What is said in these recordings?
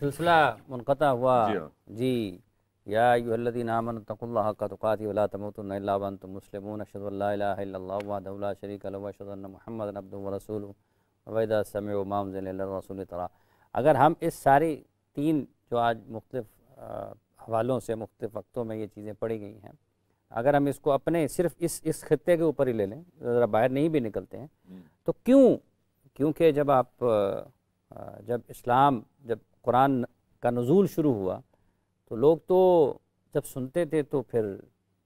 سلسلہ منقطع ہوا. جی ہاں. جی. یا ایھا الذین آمنوا اتقوا اللہ حق تقاتہ ولا تموتن الا وانتم مسلمون اشہد ان لا الہ الا اللہ وحدہ لا شریک لہ واشہد ان محمدا عبدہ ورسولہ واذا سمعوا ما انزل الی الرسول ترى. اگر ہم اس ساری تین جو آج مختلف حوالوں سے مختلف وقتوں میں یہ چیزیں پڑھی گئی ہیں، اگر ہم اس کو اپنے صرف اس خطے کے اوپر ہی لے لیں، ذرا باہر نہیں بھی نکلتے ہیں، تو کیونکہ جب اسلام، جب قرآن کا نزول شروع ہوا تو لوگ تو جب سنتے تھے تو پھر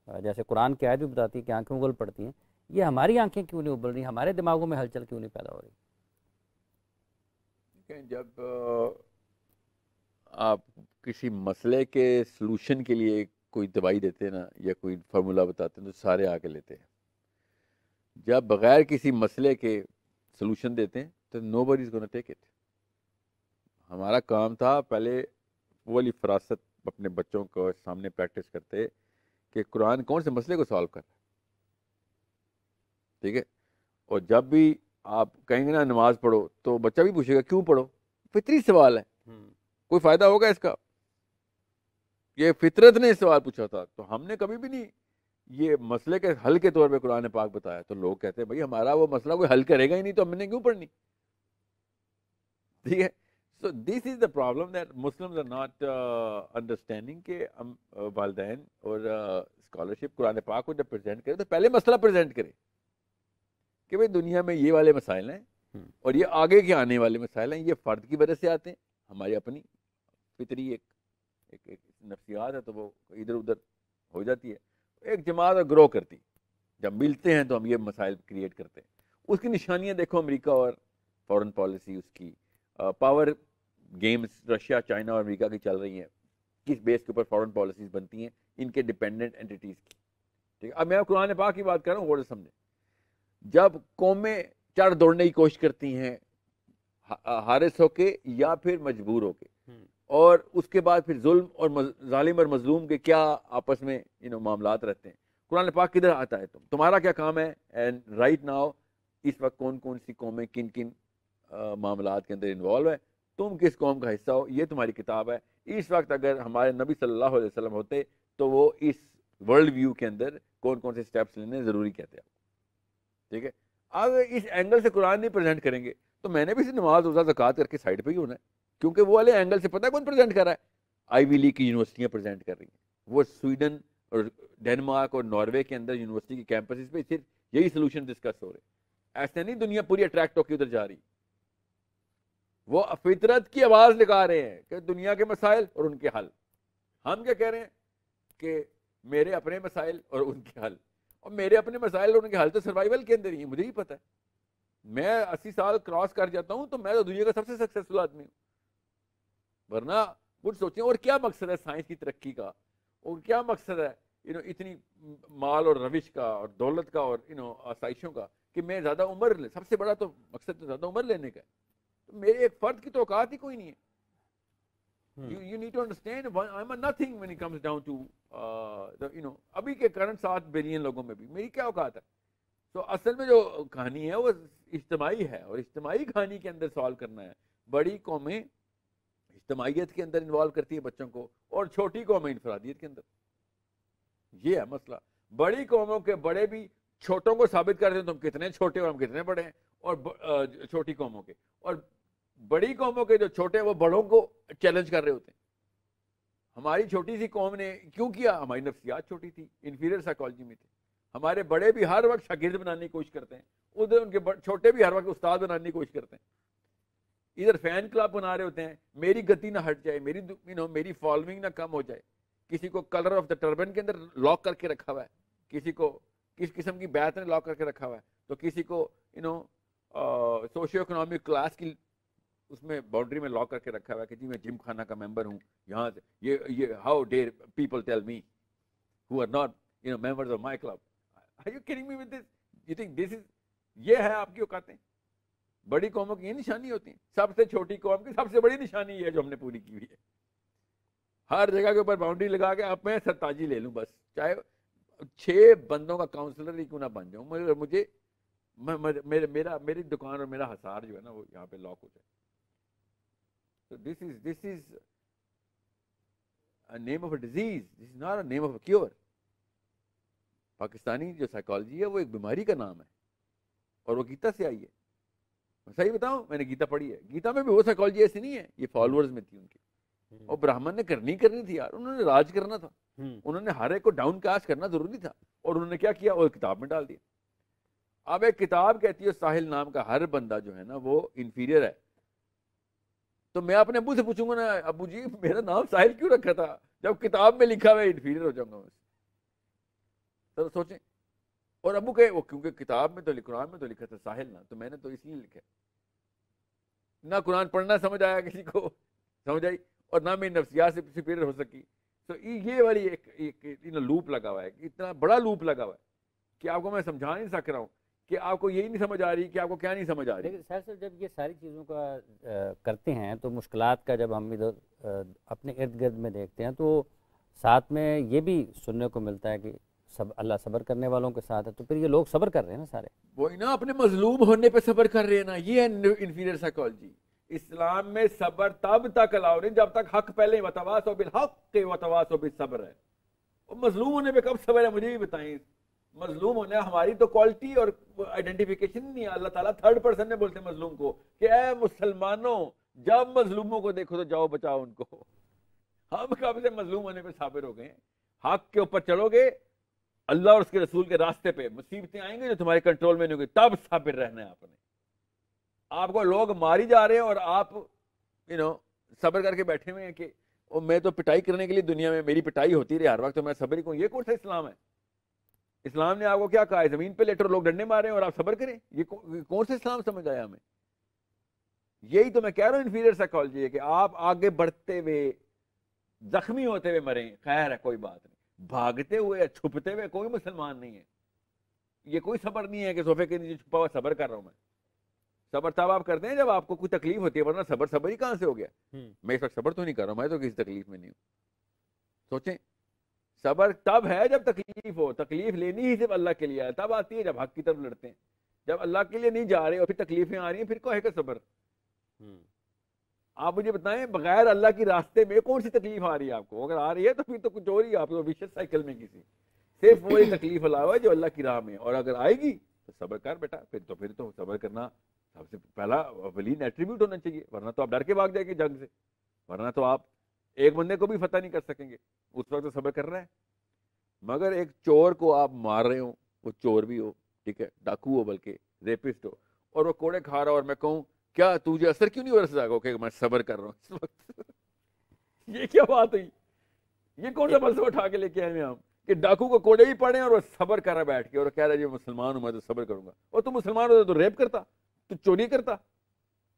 جیسے قرآن کی آیت بھی بتاتی ہے کہ آنکھیں اگل پڑتی ہیں، یہ ہماری آنکھیں کیوں نہیں ابل رہی، ہمارے دماغوں میں ہلچل کیوں نہیں پیدا ہو رہی؟ جب آپ کسی مسئلے کے سلوشن کے لیے کوئی دوائی دیتے ہیں نا، یا کوئی فارمولا بتاتے ہیں تو سارے آ کے لیتے ہیں. جب بغیر کسی مسئلے کے سلوشن دیتے ہیں تو نو بڈی از گونا ٹیک اٹ. ہمارا کام تھا پہلے وہ والی فراست اپنے بچوں کو سامنے پریکٹس کرتے کہ قرآن کون سے مسئلے کو سالو کر رہا ہے. ٹھیک ہے. اور جب بھی آپ کہیں گے نا نماز پڑھو تو بچہ بھی پوچھے گا کیوں پڑھو، فطری سوال ہے، کوئی فائدہ ہوگا اس کا، یہ فطرت نے سوال پوچھا تھا. تو ہم نے کبھی بھی نہیں یہ مسئلے کے حل کے طور پہ قرآن پاک بتایا. تو لوگ کہتے ہیں بھائی ہمارا وہ مسئلہ کوئی حل کرے گا ہی نہیں تو ہم نے کیوں پڑھنی. ٹھیک ہے. So this is the problem that Muslims are not understanding کہ ہم والدین اور اسکالرشپ قرآن پاک کو جب پریزنٹ کرے تو پہلے مسئلہ پریزنٹ کرے کہ بھائی دنیا میں یہ والے مسائل ہیں اور یہ آگے کے آنے والے مسائل ہیں، یہ فرد کی وجہ سے آتے ہیں، ہماری اپنی فطری ایک نفسیات ہے تو وہ ادھر ادھر ہو جاتی ہے. ایک جماعت گرو کرتی، جب ملتے ہیں تو ہم یہ مسائل کریٹ کرتے ہیں. اس کی نشانیاں دیکھو، امریکہ اور فورن پالیسی، اس کی پاور گیمز رشیا، چائنا اور امریکہ کی چل رہی ہیں، کس بیس کے اوپر فورن پالیسیز بنتی ہیں ان کے ڈیپینڈنٹ اینٹیز کی. ٹھیک ہے. اب میں قرآن پاک کی بات کر رہا ہوں، غور سے سمجھیں. جب قومیں چڑھ دوڑنے کی کوشش کرتی ہیں حارس ہو کے یا پھر مجبور ہو کے، اور اس کے بعد پھر ظلم اور ظالم اور مظلوم کے کیا آپس میں معاملات رہتے ہیں، قرآن پاک کدھر آتا ہے؟ تمہارا کیا کام ہے؟ اینڈ رائٹ ناؤ اس وقت کون کون سی قومیں کن کن معاملات کے اندر انوالو ہے، تم کس قوم کا حصہ ہو، یہ تمہاری کتاب ہے. اس وقت اگر ہمارے نبی صلی اللہ علیہ وسلم ہوتے تو وہ اس ورلڈ ویو کے اندر کون کون سے سٹیپس لینے ضروری کہتے ہیں. ٹھیک ہے. اگر اس اینگل سے قرآن نہیں پریزنٹ کریں گے تو میں نے بھی نماز روزہ زکوٰۃ کر کے سائڈ پہ ہی ہونا ہے، کیونکہ وہ والے اینگل سے پتہ ہے کون پریزنٹ کر رہا ہے؟ آئی وی لیگ کی یونیورسٹیاں پریزنٹ کر رہی ہیں. وہ سویڈن اور ڈینمارک اور ناروے کے اندر یونیورسٹی کی کیمپسز پہ صرف یہی سولوشن ڈسکس ہو رہے. ایسے نہیں دنیا پوری اٹریکٹ ہو کے ادھر جا رہی، وہ فطرت کی آواز لگا رہے ہیں کہ دنیا کے مسائل اور ان کے حل. ہم کیا کہہ رہے ہیں کہ میرے اپنے مسائل اور ان کے حل، اور میرے اپنے مسائل اور ان کے حل تو سروائیول کے اندر ہی ہیں. مجھے ہی پتہ ہے، میں 80 سال کراس کر جاتا ہوں تو میں تو دنیا کا سب سے سکسیسفل آدمی ہوں. ورنہ کچھ سوچیں اور کیا مقصد ہے سائنس کی ترقی کا، اور کیا مقصد ہے اتنی مال اور روش کا اور دولت کا اور آسائشوں کا، کہ میں زیادہ عمر لے. سب سے بڑا تو مقصد تو زیادہ عمر لینے کا ہے. تو میرے ایک فرد کی تو اوقات ہی کوئی نہیں ہے. You need to understand I'm a nothing when it comes down to ابھی کے کرنٹ 7 بلین لوگوں میں بھی میری کیا اوقات ہے. تو اصل میں جو کہانی ہے وہ اجتماعی ہے، اور اجتماعی کہانی کے اندر سوالو کرنا ہے. بڑی قومیں اجتماعیت کے اندر انوالو کرتی ہیں بچوں کو، اور چھوٹی قومیں انفرادیت کے اندر. یہ ہے مسئلہ. بڑی قوموں کے بڑے بھی چھوٹوں کو ثابت کر دیں تم کتنے چھوٹے اور ہم کتنے بڑے ہیں، اور چھوٹی قوموں کے، اور بڑی قوموں کے جو چھوٹے ہیں وہ بڑوں کو چیلنج کر رہے ہوتے ہیں. ہماری چھوٹی سی قوم نے کیوں کیا؟ ہماری نفسیات چھوٹی تھی، انفیریئر سائیکالوجی میں تھے. ہمارے بڑے بھی ہر وقت شاگرد بنانے کی کوشش کرتے ہیں، ادھر ان کے چھوٹے بھی ہر وقت استاد بنانے کی کوشش کرتے ہیں. ادھر فین کلب بنا رہے ہوتے ہیں، میری گتی نہ ہٹ جائے، میری فالوئنگ نہ کم ہو جائے. کسی کو کلر آف دا ٹربن کے اندر لاک کر کے رکھا ہوا ہے، کسی کو کس قسم کی بیعت نے لاک کر کے رکھا ہوا ہے، تو کسی کو سوشیو اکنامک کلاس کی اس میں باؤنڈری میں لاک کر کے رکھا ہوا ہے کہ جی میں جم خانہ کا ممبر ہوں. یہاں سے یہ how dare people tell me who are not members of my club. Are you kidding me with this? You think this is یہ ہے آپ کی اوقاتیں؟ بڑی قوموں کی یہ نشانی ہوتی ہیں. سب سے چھوٹی قوم کی سب سے بڑی نشانی یہ ہے جو ہم نے پوری کی ہوئی ہے. ہر جگہ کے اوپر باؤنڈری لگا کے اب میں سرتاجی لے لوں، بس چاہے 6 بندوں کا کاؤنسلر ہی کیوں نہ بن جاؤں، مجھے میری دکان اور میرا حصار جو ہے نا وہ یہاں پہ لاک ہو جائے. So this is a name of a disease. This is not a name of a cure. Pakistani جو سائیکالوجی ہے وہ ایک بیماری کا نام ہے اور وہ گیتا سے آئی ہے. میں صحیح بتاؤں, میں نے گیتا پڑھی ہے, گیتا میں بھی وہ سائیکالوجی ایسی نہیں ہے, یہ فالوورز میں تھی ان کی. اور برہمن نے کرنی تھی یار, انہوں نے راج کرنا تھا, انہوں نے ہر ایک کو ڈاؤن کاسٹ کرنا ضروری تھا, اور انہوں نے کیا کیا, وہ کتاب میں ڈال دیا. اب ایک کتاب کہتی ہے ساحل نام کا ہر بندہ جو ہے نا وہ انفیریئر ہے, تو میں اپنے ابو سے پوچھوں گا نا, ابو جی میرا نام ساحل کیوں رکھا تھا جب کتاب میں لکھا ہوا انفیریئر ہو جاؤں گا. تو سوچیں, اور ابو کہ وہ کیونکہ کتاب میں تو قرآن میں تو لکھا تھا ساحل نا, تو میں نے تو اس لیے لکھا. نہ قرآن پڑھنا سمجھ آیا کسی کو, سمجھ آئی, اور نہ میری نفسیات سے سپیریئر ہو سکی. تو یہ والی ایک لوپ لگا ہوا ہے, اتنا بڑا لوپ لگا ہوا ہے کہ آپ کو میں سمجھا نہیں سک رہا ہوں کہ آپ کو یہی نہیں سمجھ آ رہی کہ آپ کو کیا نہیں سمجھ آ رہی. لیکن سر جب یہ ساری چیزوں کا کرتے ہیں تو مشکلات کا جب ہم ادھر اپنے ارد گرد میں دیکھتے ہیں تو ساتھ میں یہ بھی سننے کو ملتا ہے کہ اللہ صبر کرنے والوں کے ساتھ ہے, تو پھر یہ لوگ صبر کر رہے ہیں نا سارے, وہی نا اپنے مظلوم ہونے پہ صبر کر رہے ہیں نا. یہ ہے انفیریئر سائیکالوجی. اسلام میں صبر تب تک الاؤ نہیں جب تک حق پہلے وتواصوا بالحق وتواصوا بالصبر ہے. اور مظلوم ہونے پہ کب صبر ہے مجھے بھی بتائیں. مظلوم ہونے ہماری تو کوالٹی اور آئیڈینٹیفیکیشن نہیں ہے. اللہ تعالیٰ تھرڈ پرسن میں بولتے ہیں مظلوم کو کہ اے مسلمانوں جب مظلوموں کو دیکھو تو جاؤ بچاؤ ان کو. ہم کب سے مظلوم ہونے پہ صابر ہو گئے ہیں. حق کے اوپر چلو گے, اللہ اور اس کے رسول کے راستے پہ مصیبتیں آئیں گی جو تمہارے کنٹرول میں نہیں ہوگی, تب صابر رہنا ہے آپ نے. آپ کو لوگ ماری جا رہے ہیں اور آپ صبر کر کے بیٹھے ہوئے ہیں کہ میں تو پٹائی کرنے کے لیے دنیا میں میری پٹائی ہوتی رہے ہر وقت, تو میں صبر ہی کہوں. یہ کون سا اسلام ہے؟ اسلام نے آپ کو کیا کہا ہے, زمین پہ لیٹر لوگ ڈنڈے مارے ہیں اور آپ صبر کریں. یہ کون سا اسلام سمجھ آیا ہمیں؟ یہی تو میں کہہ رہا ہوں انفیریئر سائیکالوجی ہے کہ آپ آگے بڑھتے ہوئے زخمی ہوتے ہوئے مریں, خیر ہے کوئی بات نہیں. بھاگتے ہوئے چھپتے ہوئے کوئی مسلمان نہیں ہے. یہ کوئی صبر نہیں ہے کہ صوفے کے نیچے چھپا ہوا صبر کر رہا ہوں میں. صبر تب آپ کرتے ہیں جب آپ کو کوئی تکلیف ہوتی ہے, ورنہ صبر ہی کہاں سے ہو گیا. میں اس وقت صبر تو نہیں کر رہا ہوں, میں تو کسی تکلیف میں نہیں ہوں. سوچیں, صبر تب ہے جب تکلیف ہو. تکلیف لینی ہی صرف اللہ کے لیے ہے, تب آتی ہے جب حق کی طرف لڑتے ہیں. جب اللہ کے لیے نہیں جا رہے اور پھر تکلیفیں آ رہی ہیں, پھر کو ہے کہ صبر. آپ مجھے بتائیں بغیر اللہ کی راستے میں کون سی تکلیف آ رہی ہے آپ کو؟ اگر آ رہی ہے تو پھر تو کچھ اور ہی آپ کو ویشس سائیکل میں کسی صرف وہی تکلیف علاوہ جو اللہ کی راہ میں. اور اگر آئے گی تو صبر کر بیٹا, پھر تو صبر کرنا سب سے پہلا اولین ایٹریبیوٹ ہونا چاہیے, ورنہ تو آپ ڈر کے بھاگ جائیں گے جنگ سے, ورنہ تو آپ ایک بندے کو بھی فتح نہیں کر سکیں گے. اس وقت تو صبر کر رہے ہیں. مگر ایک چور کو آپ مار رہے ہو, وہ چور بھی ہو, ٹھیک ہے, ڈاکو ہو, بلکہ ریپسٹ ہو, اور وہ کوڑے کھا رہا ہو, اور میں کہوں کیا تجھے اثر کیوں نہیں ہو رہا ہے کہ میں صبر کر رہا ہوں اس وقت؟ یہ کیا بات ہوئی؟ یہ کون سا فلسفہ اٹھا کے لے کے آئے ہیں ہم کہ ڈاکو کو کوڑے ہی پڑے اور وہ صبر کر رہا بیٹھ کے, اور کہہ رہا ہے جی مسلمان ہوں میں تو صبر کروں گا. اور تو مسلمان ہوتا تو ریپ کرتا, تو چوری کرتا,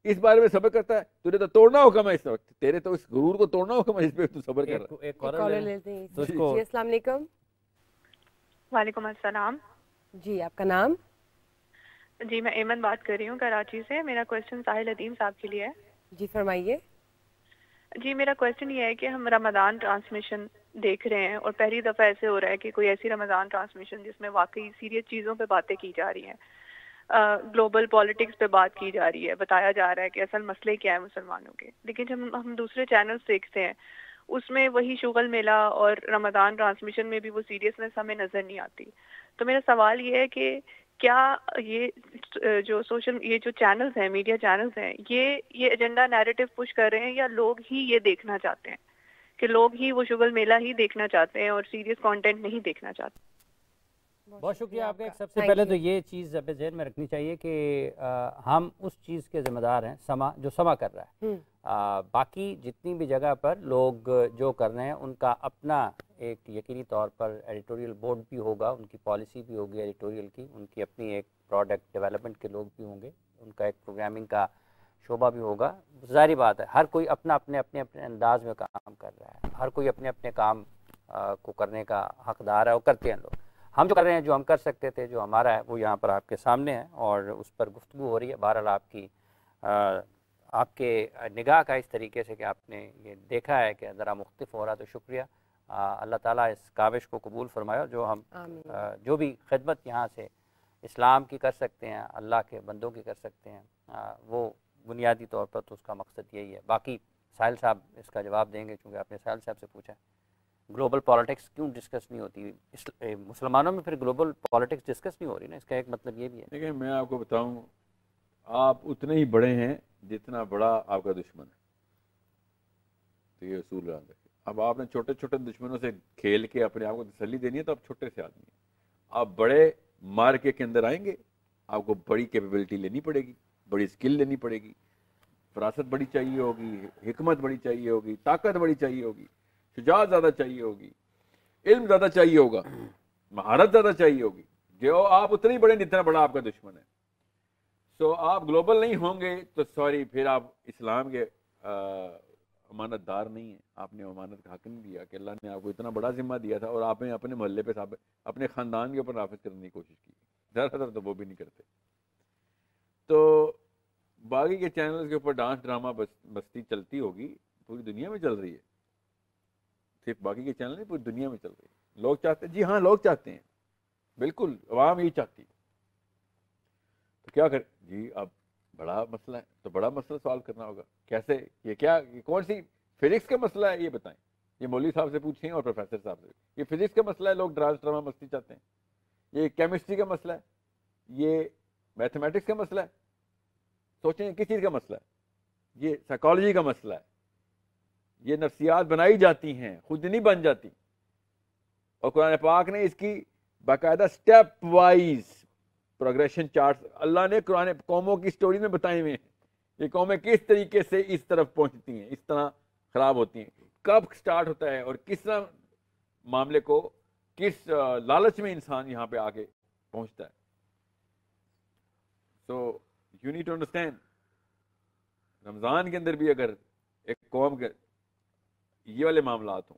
اس بارے میں صبر کرتا ہے. تجھے تو توڑنا حکم ہے اس وقت, تیرے تو اس غرور کو توڑنا حکم ہے, اس پہ تو صبر کر رہا ہے. ایک کالر لیتے ہیں. جی السلام علیکم. وعلیکم السلام. جی آپ کا نام؟ جی میں ایمن بات کر رہی ہوں کراچی سے. میرا کوشچن ساحل عدیم صاحب کے لیے ہے. جی فرمائیے. جی میرا کوشچن یہ ہے کہ ہم رمضان ٹرانسمیشن دیکھ رہے ہیں, اور پہلی دفعہ ایسے ہو رہا ہے کہ کوئی ایسی رمضان ٹرانسمیشن جس میں واقعی سیریس چیزوں پہ باتیں کی جا رہی ہیں, گلوبل پالیٹکس پہ بات کی جا رہی ہے, بتایا جا رہا ہے کہ اصل مسئلے کیا ہے مسلمانوں کے. لیکن جب ہم دوسرے چینلز دیکھتے ہیں اس میں وہی شغل میلہ اور رمضان ٹرانسمیشن میں بھی وہ سیریسنس ہمیں نظر نہیں آتی. تو میرا سوال یہ ہے کہ کیا یہ جو چینلز ہیں, میڈیا چینلز ہیں, یہ ایجنڈا نیریٹو پش کر رہے ہیں, یا لوگ ہی یہ دیکھنا چاہتے ہیں کہ لوگ ہی وہ شغل میلہ ہی دیکھنا چاہتے ہیں اور سیریس کانٹینٹ نہیں دیکھنا چاہتے؟ بہت شکریہ آپ کا. سب سے پہلے تو یہ چیز اپنے ذہن میں رکھنی چاہیے کہ ہم اس چیز کے ذمہ دار ہیں جو سما کر رہا ہے. باقی جتنی بھی جگہ پر لوگ جو کر رہے ہیں ان کا اپنا ایک یقینی طور پر ایڈیٹوریل بورڈ بھی ہوگا, ان کی پالیسی بھی ہوگی ایڈیٹوریل کی, ان کی اپنی ایک پروڈکٹ ڈیولپمنٹ کے لوگ بھی ہوں گے, ان کا ایک پروگرامنگ کا شعبہ بھی ہوگا. ظاہری بات ہے ہر کوئی اپنے انداز میں کام کر رہا ہے, ہر کوئی اپنے کام کو کرنے کا حقدار ہے, وہ کرتے ہیں لوگ. ہم جو کر رہے ہیں, جو ہم کر سکتے تھے, جو ہمارا ہے, وہ یہاں پر آپ کے سامنے ہے اور اس پر گفتگو ہو رہی ہے. بہرحال آپ کے نگاہ کا اس طریقے سے کہ آپ نے یہ دیکھا ہے کہ ذرا مختلف ہو رہا, تو شکریہ. اللہ تعالیٰ اس کاوش کو قبول فرمایا. جو ہم جو بھی خدمت یہاں سے اسلام کی کر سکتے ہیں, اللہ کے بندوں کی کر سکتے ہیں, وہ بنیادی طور پر تو اس کا مقصد یہی ہے. باقی ساحل صاحب اس کا جواب دیں گے چونکہ آپ نے ساحل صاحب سے پوچھا گلوبل پالیٹکس کیوں ڈسکس نہیں ہوتی مسلمانوں میں، پھر گلوبل پالیٹکس ڈسکس نہیں ہو رہی نا، اس کا ایک مطلب یہ بھی ہے. دیکھیں میں آپ کو بتاؤں، آپ اتنے ہی بڑے ہیں جتنا بڑا آپ کا دشمن ہے، تو یہ اصول یاد رکھیں. اب آپ نے چھوٹے چھوٹے دشمنوں سے کھیل کے اپنے آپ کو تسلی دینی ہے تو آپ چھوٹے سے آدمی ہیں. آپ بڑے مارکے کے اندر آئیں گے، آپ کو بڑی کیپیبلٹی لینی پڑے گی، بڑی اسکل لینی پڑے گی، فراست بڑی چاہیے ہوگی، حکمت بڑی چاہیے ہوگی، طاقت بڑی چاہیے ہوگی، شجاعت زیادہ چاہیے ہوگی، علم زیادہ چاہیے ہوگا، مہارت زیادہ چاہیے ہوگی. جو آپ اتنے ہی بڑے جتنا بڑا آپ کا دشمن ہے. سو آپ گلوبل نہیں ہوں گے تو سوری پھر آپ اسلام کے امانت دار نہیں ہیں. آپ نے امانت کا حق نہیں دیا کہ اللہ نے آپ کو اتنا بڑا ذمہ دیا تھا اور آپ نے اپنے محلے پہ اپنے خاندان کے اوپر نافذ کرنے کی کوشش کی. زیادہ تر تو وہ بھی نہیں کرتے. تو باقی کے چینلز کے اوپر ڈانس ڈرامہ بستی چلتی ہوگی، پوری دنیا میں چل رہی ہے، صرف باقی کے چینل نہیں، پوری دنیا میں چل رہی ہے. لوگ چاہتے ہیں، جی ہاں لوگ چاہتے ہیں، بالکل عوام یہی چاہتی ہے. تو کیا کریں جی؟ اب بڑا مسئلہ ہے تو بڑا مسئلہ سالو کرنا ہوگا. کیسے؟ یہ کیا، یہ کون سی فزکس کا مسئلہ ہے یہ بتائیں. یہ مولوی صاحب سے پوچھیں اور پروفیسر صاحب سے. یہ فزکس کا مسئلہ ہے، لوگ ڈرامہ ڈرامہ مستی چاہتے ہیں. یہ کیمسٹری کا مسئلہ ہے، یہ میتھمیٹکس کا مسئلہ ہے. سوچیں کس چیز کا مسئلہ ہے؟ یہ سائیکالوجی کا مسئلہ ہے. یہ نفسیات بنائی جاتی ہیں، خود نہیں بن جاتی. اور قرآن پاک نے اس کی باقاعدہ سٹیپ وائز پروگریشن چارٹ اللہ نے قرآن قوموں کی سٹوری میں بتائے ہوئے ہیں. یہ قومیں کس طریقے سے اس طرف پہنچتی ہیں، اس طرح خراب ہوتی ہیں، کب سٹارٹ ہوتا ہے اور کس طرح معاملے کو، کس لالچ میں انسان یہاں پہ آگے پہنچتا ہے. So you need to understand. Ramzan کے اندر بھی اگر ایک قوم کے یہ والے معاملات ہوں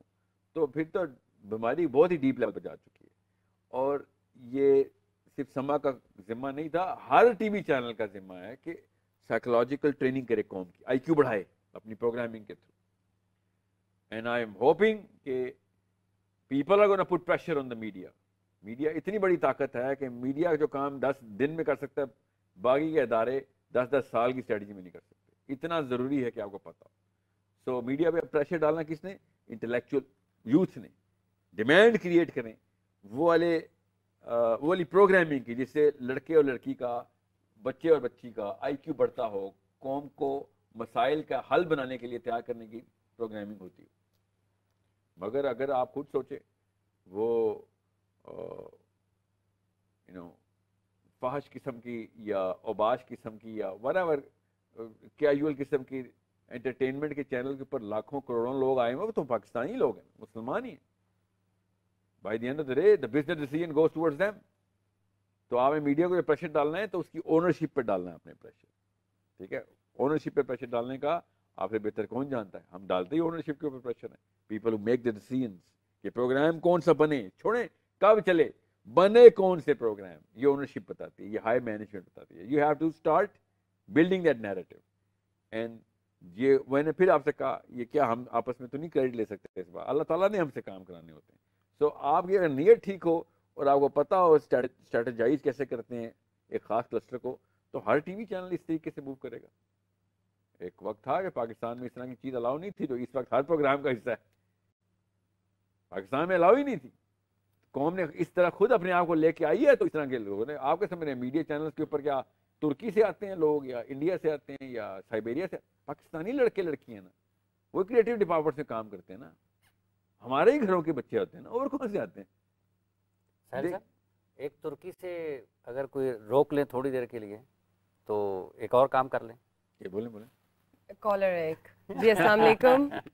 تو پھر تو بیماری بہت ہی ڈیپ لیول پہ جا چکی ہے. اور یہ صرف سما کا ذمہ نہیں تھا، ہر ٹی وی چینل کا ذمہ ہے کہ سائیکولوجیکل ٹریننگ کرے قوم کی، آئی کیو بڑھائے اپنی پروگرامنگ کے through. And I am hoping کہ people are gonna put pressure on the media. Media اتنی بڑی طاقت ہے کہ میڈیا جو کام 10 دن میں کر سکتا ہے، باقی کے ادارے 10 سال کی اسٹریٹجی میں نہیں کر سکتے. اتنا ضروری ہے کہ آپ کو پتا ہو. سو میڈیا پہ پریشر ڈالنا کس نے؟ انٹلیکچوئل یوتھ نے. ڈیمانڈ کریٹ کریں وہ والی پروگرامنگ کی جس سے لڑکے اور لڑکی کا، بچے اور بچی کا آئی کیو بڑھتا ہو، قوم کو مسائل کا حل بنانے کے لیے تیار کرنے کی پروگرامنگ ہوتی ہے. مگر اگر آپ خود سوچیں، وہ فحش قسم کی یا اوباش قسم کی یا whatever کیجول قسم کی انٹرٹینمنٹ کے چینل کے اوپر لاکھوں کروڑوں لوگ آئے ہوئے، وہ تو پاکستانی لوگ ہیں، مسلمان ہی ہیں. By the end of the day the business decision goes towards them. تو آپ نے میڈیا کو پریشر ڈالنا ہے تو اس کی اونرشپ پہ ڈالنا ہے اپنے پریشر. ٹھیک ہے، اونرشپ پہ پریشر ڈالنے کا آپ سے بہتر کون جانتا ہے؟ ہم ڈالتے ہی اونرشپ کے اوپر پریشر ہے. People who make the decisions کہ پروگرام کون سا بنے، چھوڑیں کب چلے، بنے کون سے پروگرام، یہ اونرشپ بتاتی ہے، یہ ہائی مینجمنٹ بتاتی ہے. You have to start building that narrative. And یہ میں نے پھر آپ سے کہا، یہ کیا ہم آپس میں تو نہیں کریڈٹ لے سکتے اس بات، اللہ تعالیٰ نے ہم سے کام کرانے ہوتے ہیں. سو آپ کی اگر نیت ٹھیک ہو اور آپ کو پتا ہو اسٹریٹجائز کیسے کرتے ہیں ایک خاص کلسٹر کو، تو ہر ٹی وی چینل اس طریقے سے موو کرے گا. ایک وقت تھا کہ پاکستان میں اس طرح کی چیز الاؤ نہیں تھی، تو اس وقت ہر پروگرام کا حصہ ہے. پاکستان میں الاؤ ہی نہیں تھی، قوم نے اس طرح خود اپنے آپ کو لے کے آئی ہے. تو اس طرح کے لوگوں نے، آپ کے سمجھ رہے ہیں میڈیا چینلز کے اوپر کیا ترکی سے آتے ہیں لوگ یا انڈیا سے آتے ہیں یا سائبیریا سے؟ پاکستانی لڑکے لڑکیاں نا، وہ کریٹو ڈپارٹمنٹ سے کام کرتے ہیں نا، ہمارے ہی گھروں کے بچے ہوتے ہیں نا، اور کون سے آتے ہیں؟ ساحل صاحب، ایک ترکی سے اگر کوئی روک لیں تھوڑی دیر کے لیے تو ایک اور کام کر لیں. یہ بولیں کالر ہے ایک. جی السلام علیکم.